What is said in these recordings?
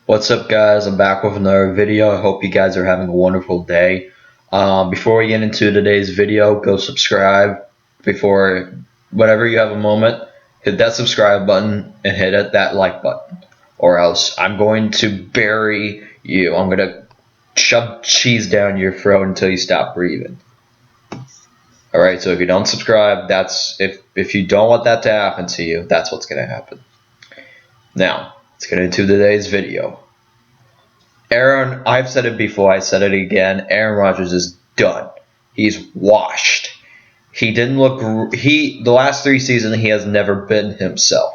What's up, guys? I'm back with another video. I hope you guys are having a wonderful day. Before we get into today's video, go subscribe. Before, whenever you have a moment, hit that subscribe button and hit that like button, or else I'm going to bury you. I'm going to shove cheese down your throat until you stop breathing. Alright, so if you don't subscribe, if you don't want that to happen to you, that's what's going to happen. Now, let's get into today's video. I've said it before, I said it again, Aaron Rodgers is done. He's washed. The last 3 seasons, he has never been himself.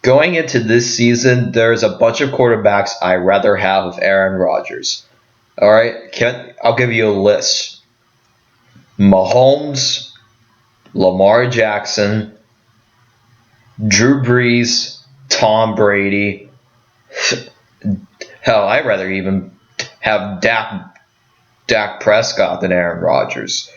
Going into this season, there's a bunch of quarterbacks I'd rather have of Aaron Rodgers. Alright, I'll give you a list. Mahomes, Lamar Jackson, Drew Brees, Tom Brady. Hell, I'd rather even have Dak Prescott than Aaron Rodgers.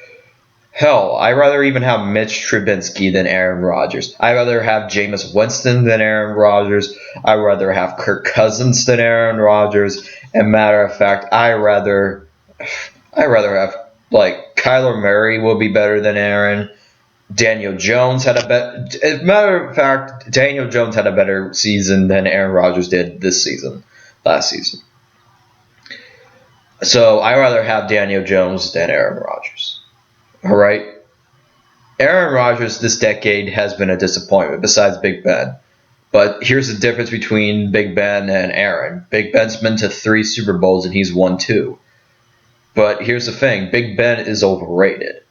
Hell, I'd rather even have Mitch Trubisky than Aaron Rodgers. I'd rather have Jameis Winston than Aaron Rodgers. I'd rather have Kirk Cousins than Aaron Rodgers. And matter of fact, I'd rather have, like, Kyler Murray will be better than Aaron. Daniel Jones had a better. Matter of fact, Daniel Jones had a better season than Aaron Rodgers did last season. So I'd rather have Daniel Jones than Aaron Rodgers. Alright? Aaron Rodgers this decade has been a disappointment besides Big Ben. But here's the difference between Big Ben and Aaron. Big Ben's been to 3 Super Bowls and he's won 2. But here's the thing, Big Ben is overrated.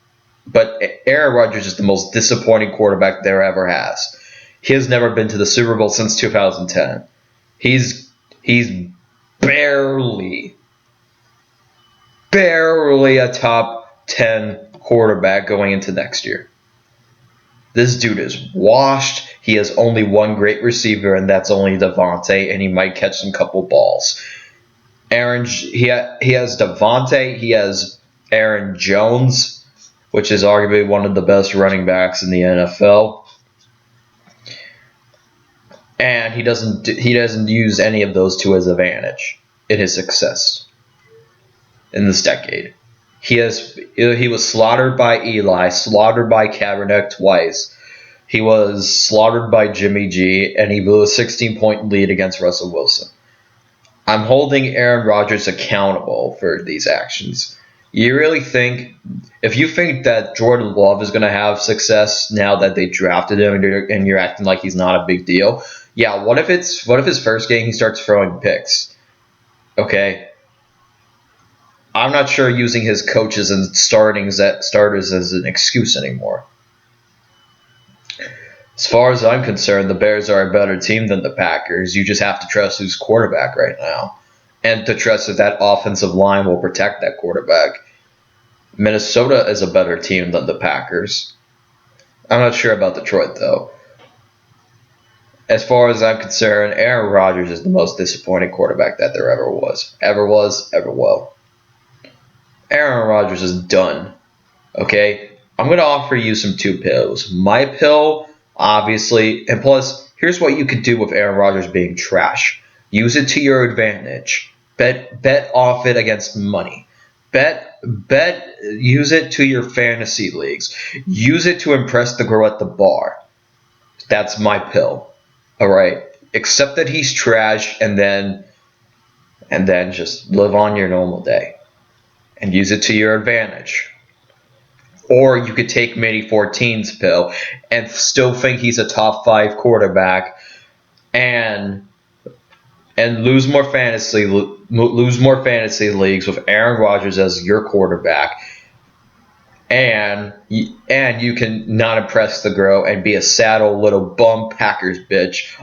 But Aaron Rodgers is the most disappointing quarterback there ever has. He has never been to the Super Bowl since 2010. He's barely a top 10 quarterback going into next year. This dude is washed. He has only one great receiver, and that's only Devontae, and he might catch some couple balls. He has Devontae. He has Aaron Jones, which is arguably one of the best running backs in the NFL. And he doesn't use any of those to his advantage in his success in this decade. He was slaughtered by Eli, slaughtered by Kaepernick twice. He was slaughtered by Jimmy G, and he blew a 16-point lead against Russell Wilson. I'm holding Aaron Rodgers accountable for these actions. You really think, if you think that Jordan Love is going to have success now that they drafted him and you're acting like he's not a big deal? Yeah, what if his first game he starts throwing picks? Okay. I'm not sure using his coaches and starters as an excuse anymore. As far as I'm concerned, the Bears are a better team than the Packers. You just have to trust who's quarterback right now. And to trust that offensive line will protect that quarterback. Minnesota is a better team than the Packers. I'm not sure about Detroit, though. As far as I'm concerned, Aaron Rodgers is the most disappointing quarterback that there ever was. Ever will. Aaron Rodgers is done. Okay? I'm going to offer you some 2 pills. My pill, obviously, and plus, here's what you could do with Aaron Rodgers being trash. Use it to your advantage. Bet off it against money. Use it to your fantasy leagues. Use it to impress the girl at the bar. That's my pill. Alright? Accept that he's trash and then just live on your normal day. And use it to your advantage. Or you could take Mini 14's pill and still think he's a top 5 quarterback and lose more fantasy leagues with Aaron Rodgers as your quarterback, and you can not impress the girl and be a sad old little bum Packers bitch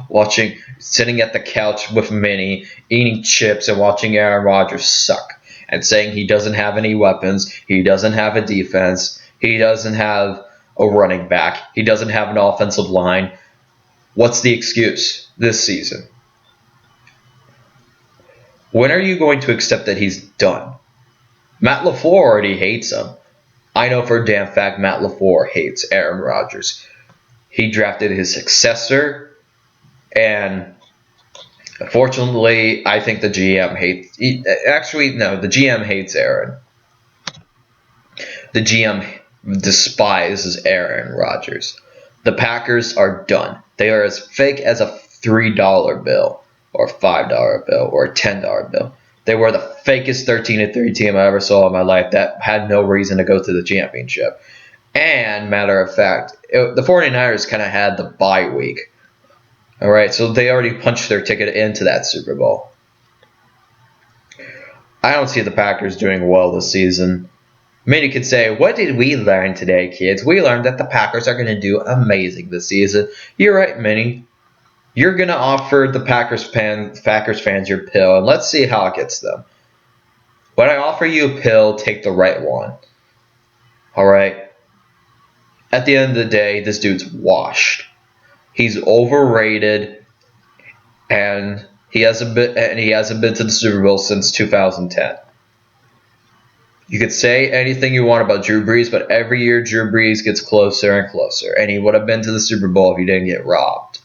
sitting at the couch with Minnie eating chips and watching Aaron Rodgers suck and saying he doesn't have any weapons, he doesn't have a defense, he doesn't have a running back, he doesn't have an offensive line. What's the excuse this season? When are you going to accept that he's done? Matt LaFleur already hates him. I know for a damn fact Matt LaFleur hates Aaron Rodgers. He drafted his successor, and Fortunately, I think the GM hates. Actually, no, the GM hates Aaron. The GM despises Aaron Rodgers. The Packers are done. They are as fake as a $3 bill, or $5 bill, or a $10 bill. They were the fakest 13-3 team I ever saw in my life that had no reason to go to the championship. And, matter of fact, the 49ers kind of had the bye week. All right, so they already punched their ticket into that Super Bowl. I don't see the Packers doing well this season. Many could say, what did we learn today, kids? We learned that the Packers are going to do amazing this season. You're right, Minnie. You're going to offer the Packers fans your pill, and let's see how it gets them. When I offer you a pill, take the right one. All right? At the end of the day, this dude's washed. He's overrated, and he hasn't been to the Super Bowl since 2010. You could say anything you want about Drew Brees, but every year Drew Brees gets closer and closer, and he would have been to the Super Bowl if he didn't get robbed.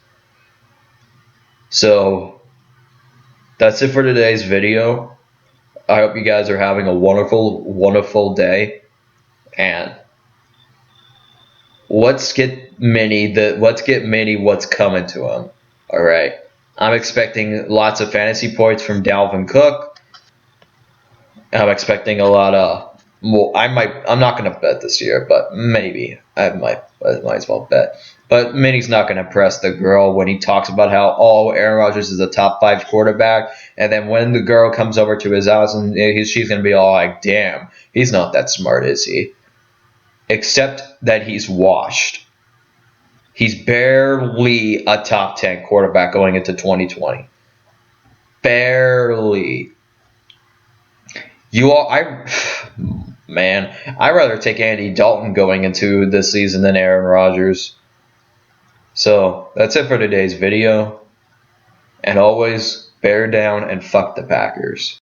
So that's it for today's video. I hope you guys are having a wonderful, wonderful day, and let's get Minnie what's coming to him. All right, I'm expecting lots of fantasy points from Dalvin Cook. I'm expecting a lot of. Well, I'm not going to bet this year, but maybe I might as well bet. But Minnie's not going to press the girl when he talks about how Aaron Rodgers is a top 5 quarterback, and then when the girl comes over to his house and she's going to be all like, "Damn, he's not that smart, is he?" Except that he's washed. He's barely a top 10 quarterback going into 2020. Barely. Man, I'd rather take Andy Dalton going into this season than Aaron Rodgers. So that's it for today's video. And always bear down and fuck the Packers.